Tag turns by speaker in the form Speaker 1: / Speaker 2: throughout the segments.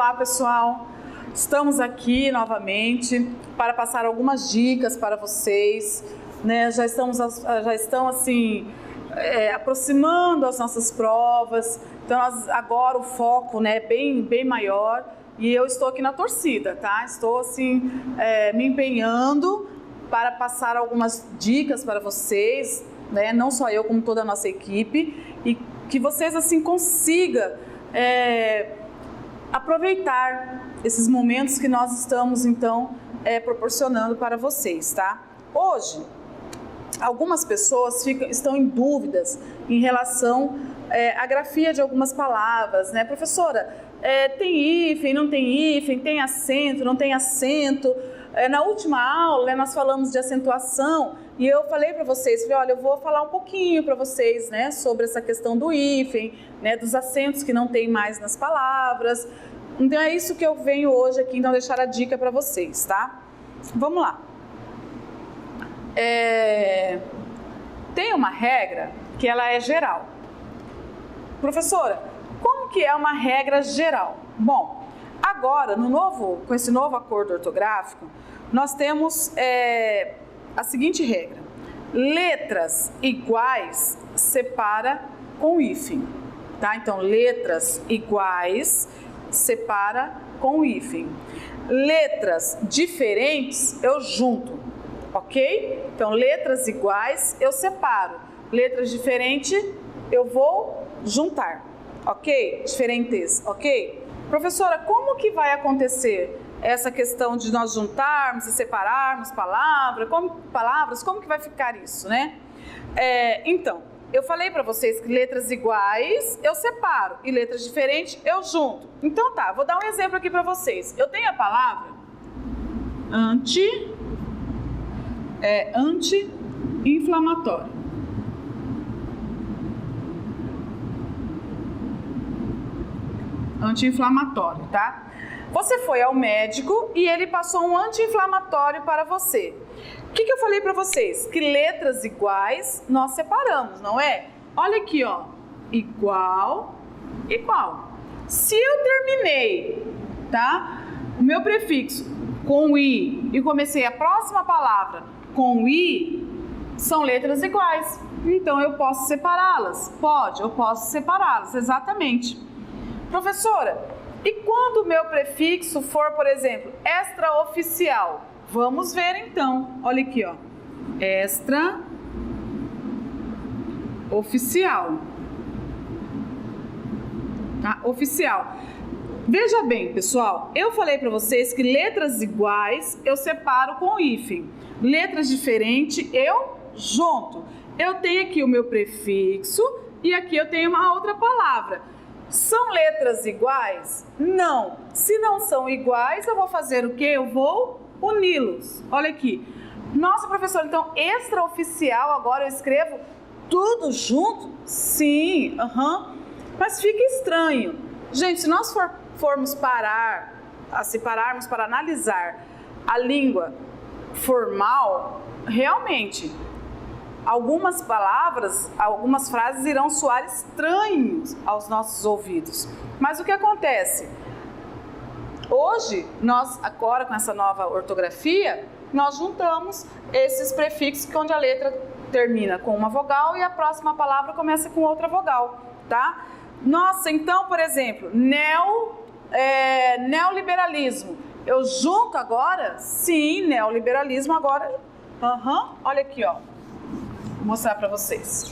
Speaker 1: Olá, pessoal! Estamos aqui novamente para passar algumas dicas para vocês, né? Já estão assim, aproximando as nossas provas, então agora o foco, né, é bem maior e eu estou aqui na torcida, tá? Estou assim, me empenhando para passar algumas dicas para vocês, né? Não só eu, como toda a nossa equipe, e que vocês assim consigam aproveitar esses momentos que nós estamos então proporcionando para vocês, tá? Hoje, algumas pessoas estão em dúvidas em relação à grafia de algumas palavras, né? Professora, tem hífen, não tem hífen, tem acento, não tem acento. Na última aula, né, nós falamos de acentuação e eu falei para vocês, olha, eu vou falar um pouquinho para vocês, né, sobre essa questão do hífen, né, dos acentos que não tem mais nas palavras. Então é isso que eu venho hoje aqui, então deixar a dica para vocês, tá? Vamos lá. Tem uma regra que ela é geral. Professora, como que é uma regra geral? Bom, agora, com esse novo acordo ortográfico, nós temos a seguinte regra: letras iguais separa com hífen, tá? Então, letras iguais separa com hífen. Letras diferentes eu junto, ok? Então, letras iguais eu separo, letras diferentes eu vou juntar, ok? Diferentes, ok? Professora, como que vai acontecer essa questão de nós juntarmos e separarmos palavras? Como que vai ficar isso, né? Então, eu falei para vocês que letras iguais eu separo e letras diferentes eu junto. Então tá, vou dar um exemplo aqui para vocês. Eu tenho a palavra anti-inflamatório. Anti-inflamatório, tá? Você foi ao médico e ele passou um anti-inflamatório para você. O que eu falei para vocês? Que letras iguais nós separamos, não é? Olha aqui, ó. Igual, igual. Se eu terminei, tá? O meu prefixo com i e comecei a próxima palavra com i, são letras iguais. Então eu posso separá-las? Pode, eu posso separá-las, exatamente. Professora, e quando o meu prefixo for, por exemplo, extraoficial? Vamos ver então. Olha aqui, ó. Extraoficial. Tá? Oficial. Veja bem, pessoal, eu falei para vocês que letras iguais eu separo com hífen. Letras diferentes eu junto. Eu tenho aqui o meu prefixo e aqui eu tenho uma outra palavra. São letras iguais? Não. Se não são iguais, eu vou fazer o quê? Eu vou uni-los. Olha aqui. Nossa, professora, então extraoficial agora eu escrevo tudo junto? Sim, mas fica estranho. Gente, se nós formos separarmos para analisar a língua formal, realmente algumas palavras, algumas frases irão soar estranhos aos nossos ouvidos. Mas o que acontece? Hoje, agora com essa nova ortografia, nós juntamos esses prefixos onde a letra termina com uma vogal e a próxima palavra começa com outra vogal, tá? Nossa, então, por exemplo, neoliberalismo. Eu junto agora? Sim, neoliberalismo agora. Olha aqui, ó. Vou mostrar para vocês.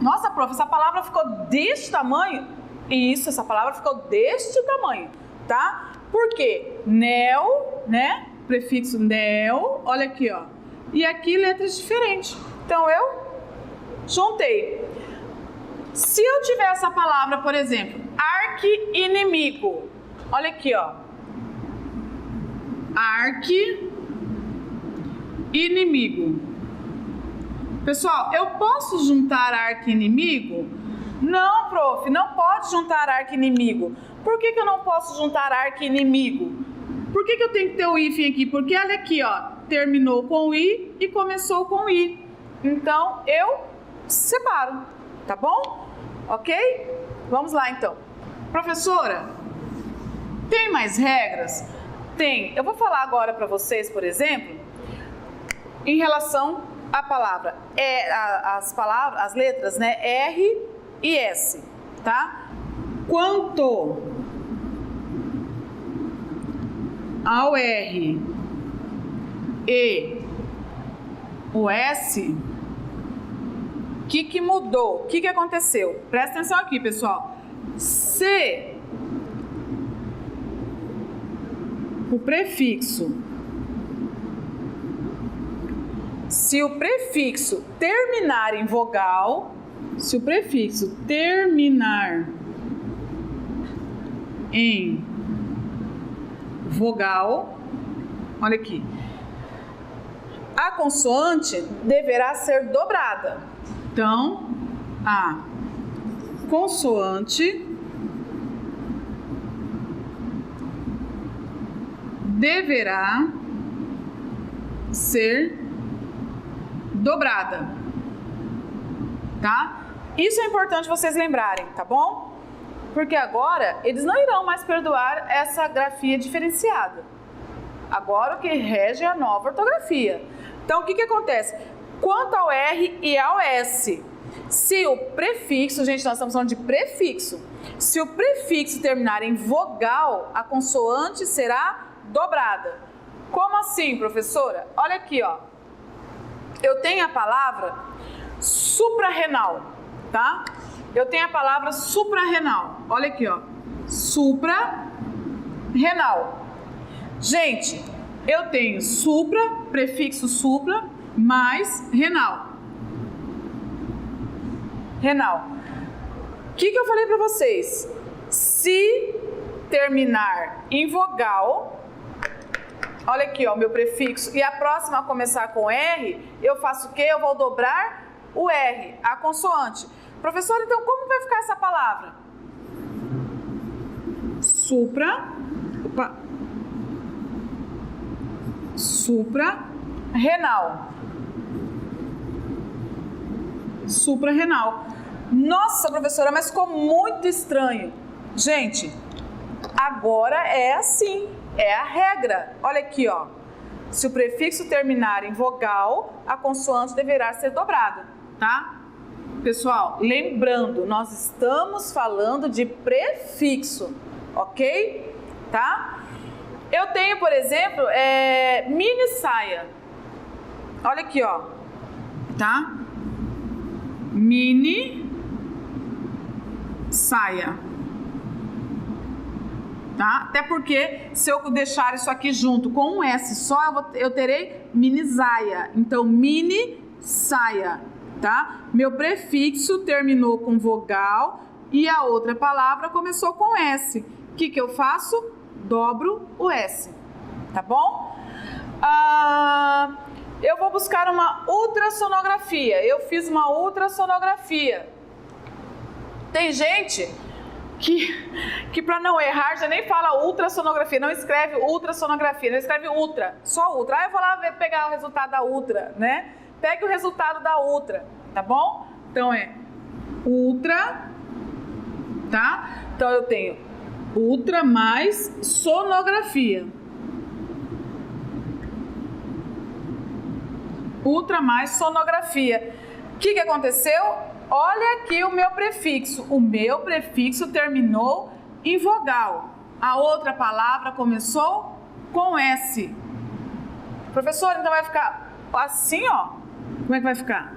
Speaker 1: Nossa, prof, essa palavra ficou deste tamanho? Isso, essa palavra ficou deste tamanho, tá? Por quê? Neo, né? Prefixo neo, olha aqui, ó. E aqui letras diferentes. Então eu juntei. Se eu tiver essa palavra, por exemplo, arqui-inimigo. Olha aqui, ó. Arqui-inimigo. Pessoal, eu posso juntar arqui-inimigo? Não, prof, não pode juntar arqui-inimigo. Por que eu não posso juntar arqui-inimigo? Por que eu tenho que ter o hífen aqui? Porque olha aqui, ó. terminou com I e começou com I. Então, eu separo, tá bom? Ok? Vamos lá, então. Professora, tem mais regras? Tem. Eu vou falar agora para vocês, por exemplo, em relação à palavra, as letras, né? R e S, tá? Quanto ao R e o S, o que mudou? O que aconteceu? Presta atenção aqui, pessoal. Se o prefixo terminar em vogal, se o prefixo terminar em vogal, olha aqui, a consoante deverá ser dobrada. Então, a consoante deverá ser dobrada, tá? Isso é importante vocês lembrarem, tá bom? Porque agora eles não irão mais perdoar essa grafia diferenciada. Agora o que rege é a nova ortografia. Então, o que acontece? Quanto ao R e ao S, se o prefixo, gente, nós estamos falando de prefixo, se o prefixo terminar em vogal, a consoante será dobrada. Como assim, professora? Olha aqui, ó. Eu tenho a palavra suprarrenal, tá? Eu tenho a palavra suprarrenal. Olha aqui, ó. Suprarrenal. Gente, eu tenho supra, prefixo supra, mais renal. Renal. O que eu falei para vocês? Se terminar em vogal, olha aqui, ó, meu prefixo, e a próxima a começar com R, eu faço o quê? Eu vou dobrar o R, a consoante. Professor, então como vai ficar essa palavra? Suprarrenal. Suprarrenal. Nossa, professora, mas ficou muito estranho. Gente, agora é assim, é a regra. Olha aqui, ó. Se o prefixo terminar em vogal, a consoante deverá ser dobrada, tá? Pessoal, lembrando, nós estamos falando de prefixo, ok? Tá? Eu tenho, por exemplo, mini saia. Olha aqui, ó. Tá? Mini saia. Tá? Até porque se eu deixar isso aqui junto com um S só, eu terei mini saia. Então, mini saia, tá? Meu prefixo terminou com vogal e a outra palavra começou com S. O que eu faço? Dobro o S, tá bom? Eu vou buscar uma ultrassonografia. Eu fiz uma ultrassonografia. Tem gente que para não errar já nem fala ultrassonografia, não escreve ultrassonografia, não escreve ultra, só ultra. Aí eu vou lá pegar o resultado da ultra, né? Pegue o resultado da ultra, tá bom? Então é ultra, tá? Então eu tenho ultra mais sonografia. Ultra mais sonografia. O que aconteceu? Olha aqui o meu prefixo. O meu prefixo terminou em vogal. A outra palavra começou com S. Professor, então vai ficar assim, ó. Como é que vai ficar?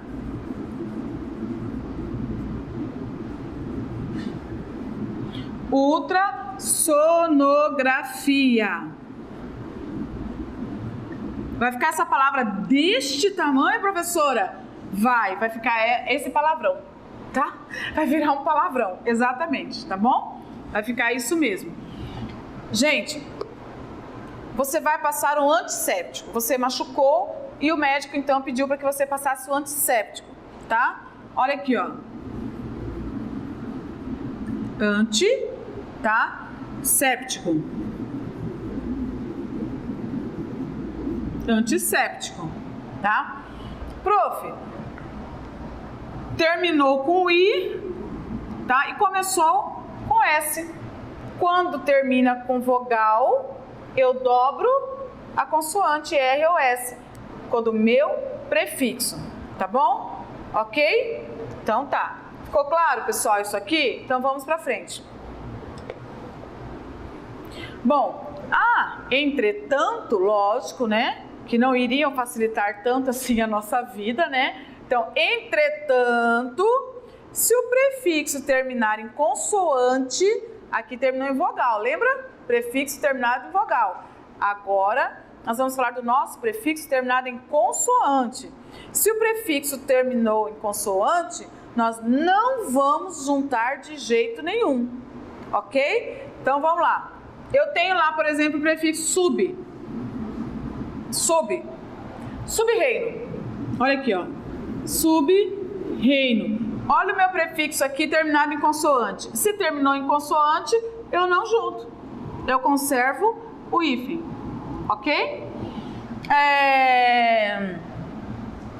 Speaker 1: Ultrassonografia. Vai ficar essa palavra deste tamanho, professora? Vai ficar esse palavrão, tá? Vai virar um palavrão, exatamente, tá bom? Vai ficar isso mesmo. Gente, você vai passar um antisséptico. Você machucou e o médico então pediu para que você passasse o antisséptico, tá? Olha aqui, ó. Séptico. antisséptico, tá? Prof, terminou com I, tá? E começou com S. Quando termina com vogal, eu dobro a consoante R ou S, quando meu prefixo, tá bom? Ok? Então tá. Ficou claro, pessoal, isso aqui? Então vamos pra frente. Bom, entretanto, lógico, né? Que não iriam facilitar tanto assim a nossa vida, né? Então, entretanto, se o prefixo terminar em consoante, aqui terminou em vogal, lembra? Prefixo terminado em vogal. Agora, nós vamos falar do nosso prefixo terminado em consoante. Se o prefixo terminou em consoante, nós não vamos juntar de jeito nenhum, ok? Então, vamos lá. Eu tenho lá, por exemplo, o prefixo sub. Sub-reino. Olha aqui, ó. Sub-reino. Olha o meu prefixo aqui terminado em consoante. Se terminou em consoante, eu não junto. Eu conservo o hífen, ok?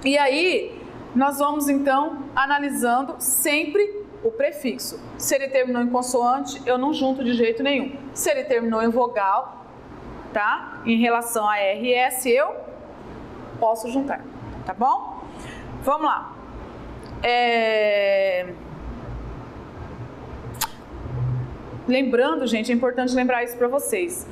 Speaker 1: E aí, nós vamos então analisando sempre o prefixo. Se ele terminou em consoante, eu não junto de jeito nenhum. Se ele terminou em vogal, tá? Em relação a R e S, eu posso juntar, tá bom? Vamos lá. Lembrando, gente, é importante lembrar isso para vocês.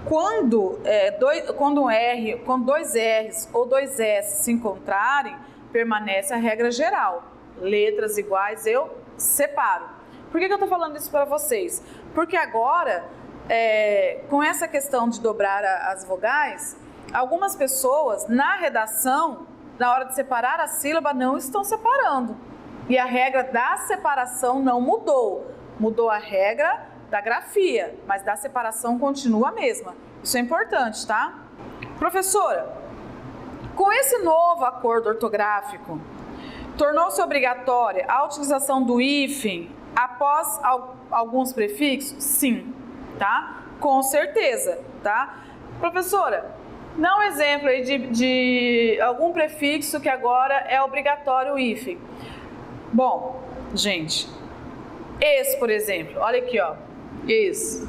Speaker 1: Quando dois R's ou dois S se encontrarem, permanece a regra geral. Letras iguais eu separo. Por que eu estou falando isso para vocês? Porque agora, com essa questão de dobrar as vogais, algumas pessoas na redação, na hora de separar a sílaba, não estão separando. E a regra da separação não mudou. Mudou a regra da grafia, mas da separação continua a mesma. Isso é importante, tá? Professora, com esse novo acordo ortográfico, tornou-se obrigatória a utilização do hífen após alguns prefixos? Sim, tá? Com certeza, tá? Professora, dá um exemplo aí de algum prefixo que agora é obrigatório o hífen. Bom, gente, esse, por exemplo, olha aqui, ó. Esse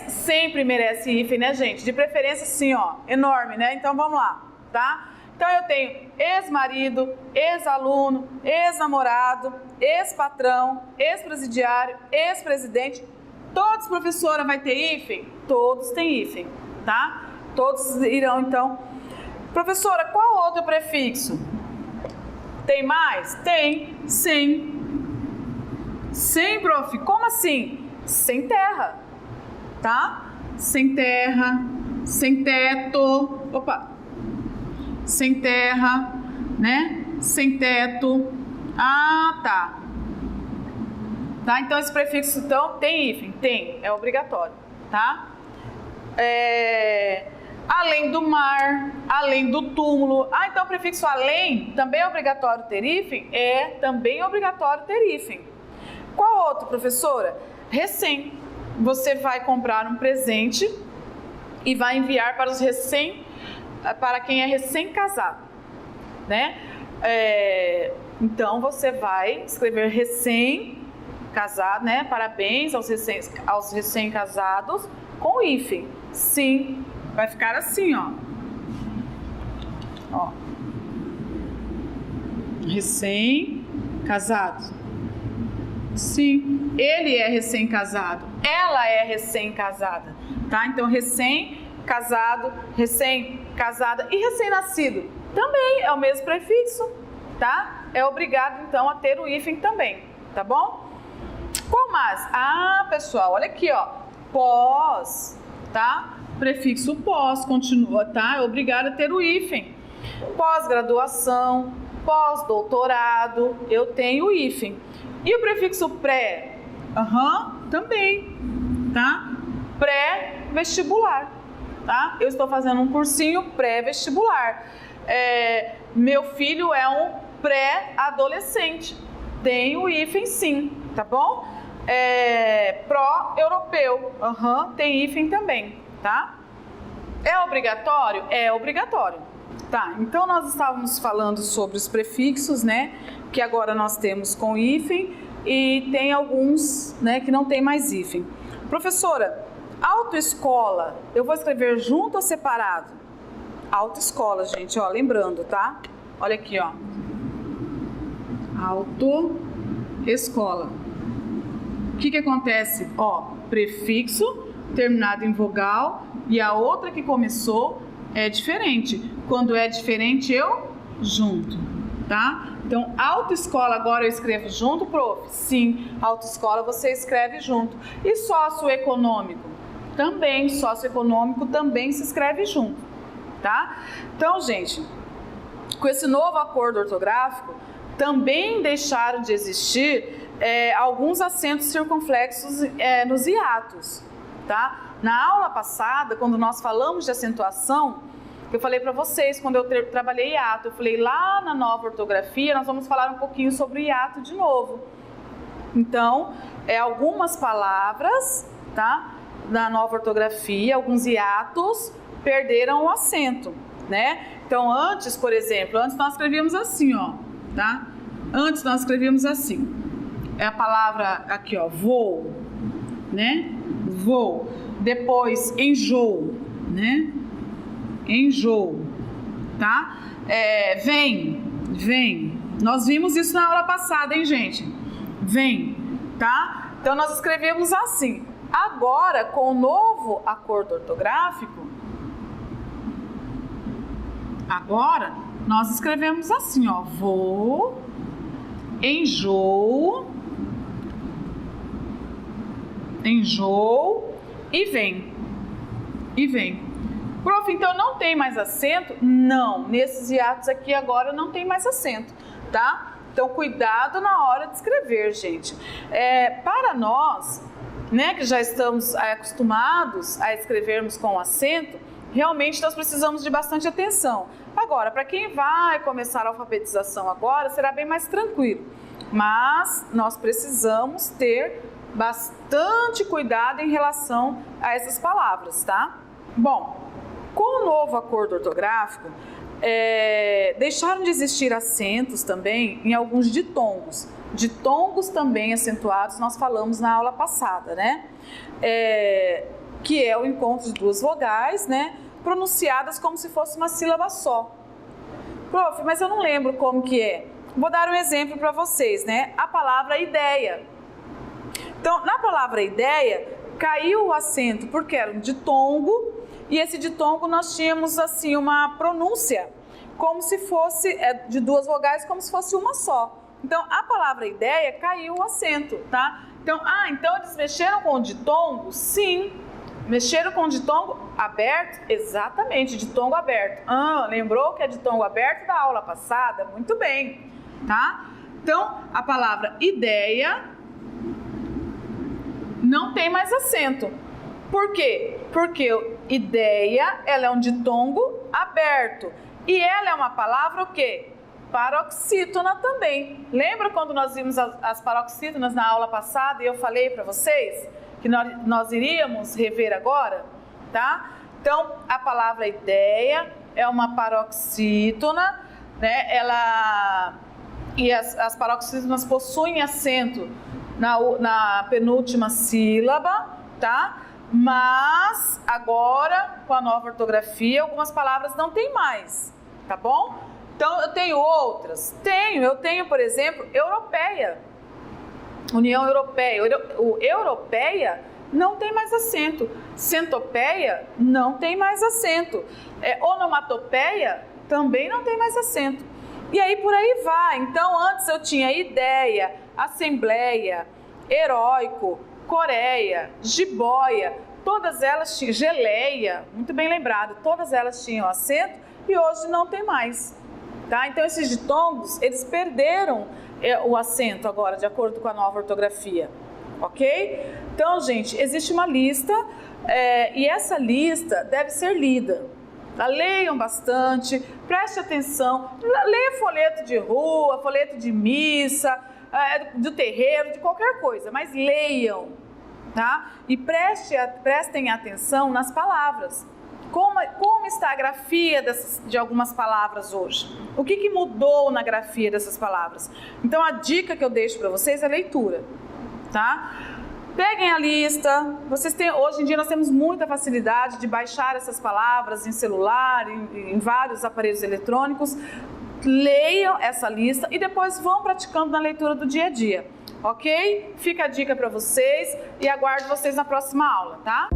Speaker 1: sempre merece hífen, né, gente? De preferência, sim, ó, enorme, né? Então, vamos lá, tá? Então, eu tenho ex-marido, ex-aluno, ex-namorado, ex-patrão, ex-presidiário, ex-presidente. Todos, professora, vai ter hífen? Todos têm hífen, tá? Todos irão, então. Professora, qual outro prefixo? Tem mais? Tem, sim. Sem, prof. Como assim? Sem terra, tá? Sem terra, sem teto, sem terra, né? Sem teto. Tá. Então esse prefixo então tem hífen? Tem, é obrigatório, tá? Além do mar, além do túmulo. Então o prefixo além também é obrigatório ter hífen? É, também é obrigatório ter hífen. Qual outro, professora? Recém. Você vai comprar um presente e vai enviar para quem é recém-casado, né? Então você vai escrever recém-casado, né? Parabéns aos recém-casados com hífen. Sim, vai ficar assim, ó. Recém-casado. Sim, ele é recém-casado, ela é recém-casada, tá? Então, recém-casado, recém-casada e recém-nascido também é o mesmo prefixo, tá? É obrigado, então, a ter o hífen também, tá bom? Qual mais? Pessoal, olha aqui, ó, pós, tá? Prefixo pós continua, tá? É obrigado a ter o hífen. Pós-graduação, pós-doutorado, eu tenho o hífen. E o prefixo pré? Também, tá? Pré-vestibular, tá? Eu estou fazendo um cursinho pré-vestibular. Meu filho é um pré-adolescente. Tem o hífen sim, tá bom? Pró-europeu, tem hífen também, tá? É obrigatório? É obrigatório. Tá, então nós estávamos falando sobre os prefixos, né? Que agora nós temos com hífen e tem alguns, né, que não tem mais hífen. Professora, autoescola, eu vou escrever junto ou separado? Autoescola, gente, ó, lembrando, tá? Olha aqui, ó. Autoescola. O que acontece? Ó, prefixo terminado em vogal e a outra que começou é diferente. Quando é diferente, eu junto, tá? Então, autoescola agora eu escrevo junto, prof? Sim, autoescola você escreve junto. E socioeconômico? Também, socioeconômico também se escreve junto, tá? Então, gente, com esse novo acordo ortográfico, também deixaram de existir alguns acentos circunflexos nos hiatos, tá? Na aula passada, quando nós falamos de acentuação, eu falei para vocês, quando eu trabalhei hiato, eu falei lá na nova ortografia, nós vamos falar um pouquinho sobre o hiato de novo. Então, algumas palavras, tá? Da nova ortografia, alguns hiatos perderam o acento, né? Então, antes, por exemplo, antes nós escrevíamos assim, ó, tá? Antes nós escrevíamos assim. É a palavra aqui, ó, voo, né? Voo. Depois, enjoo, né? Enjoo, tá? Vem, vem. Nós vimos isso na aula passada, hein, gente? Vem, tá? Então, nós escrevemos assim. Agora, com o novo acordo ortográfico, agora, nós escrevemos assim, ó. Vou, enjoo, enjoo e vem. E vem. Prof, então não tem mais acento? Não, nesses hiatos aqui agora não tem mais acento, tá? Então cuidado na hora de escrever, gente. Para nós, né, que já estamos acostumados a escrevermos com acento, realmente nós precisamos de bastante atenção. Agora, para quem vai começar a alfabetização agora, será bem mais tranquilo. Mas nós precisamos ter bastante cuidado em relação a essas palavras, tá? Bom, com o novo acordo ortográfico, deixaram de existir acentos também em alguns ditongos. Ditongos também acentuados, nós falamos na aula passada, né? Que é o encontro de duas vogais, né? Pronunciadas como se fosse uma sílaba só. Prof, mas eu não lembro como que é. Vou dar um exemplo para vocês, né? A palavra ideia. Então, na palavra ideia, caiu o acento porque era um ditongo, e esse ditongo nós tínhamos assim uma pronúncia como se fosse de duas vogais, como se fosse uma só. Então, a palavra ideia caiu o acento, tá? Então, então eles mexeram com o ditongo? Sim. Mexeram com o ditongo aberto? Exatamente, ditongo aberto. Lembrou que é ditongo aberto da aula passada? Muito bem, tá? Então, a palavra ideia não tem mais acento. Por quê? Porque ideia, ela é um ditongo aberto. E ela é uma palavra o quê? Paroxítona também. Lembra quando nós vimos as paroxítonas na aula passada e eu falei para vocês que nós iríamos rever agora, tá? Então, a palavra ideia é uma paroxítona, né? E as paroxítonas possuem acento na penúltima sílaba, tá? Mas agora, com a nova ortografia, algumas palavras não tem mais, tá bom? Então, eu tenho outras? Eu tenho, por exemplo, europeia. União Europeia. O europeia não tem mais acento. Centopeia não tem mais acento. Onomatopeia também não tem mais acento. E aí por aí vai. Então antes eu tinha ideia, assembleia, heróico, coreia, jiboia, todas elas tinham, geleia, muito bem lembrado, todas elas tinham acento e hoje não tem mais. Tá? Então esses ditongos, eles perderam o acento agora, de acordo com a nova ortografia, ok? Então, gente, existe uma lista e essa lista deve ser lida. Tá? Leiam bastante, preste atenção, leia folheto de rua, folheto de missa, do terreiro, de qualquer coisa, mas leiam, tá? E prestem atenção nas palavras. Como está a grafia de algumas palavras hoje? O que mudou na grafia dessas palavras? Então, a dica que eu deixo para vocês é leitura, tá? Peguem a lista. Hoje em dia nós temos muita facilidade de baixar essas palavras em celular, em vários aparelhos eletrônicos. Leiam essa lista e depois vão praticando na leitura do dia a dia, ok? Fica a dica para vocês e aguardo vocês na próxima aula, tá?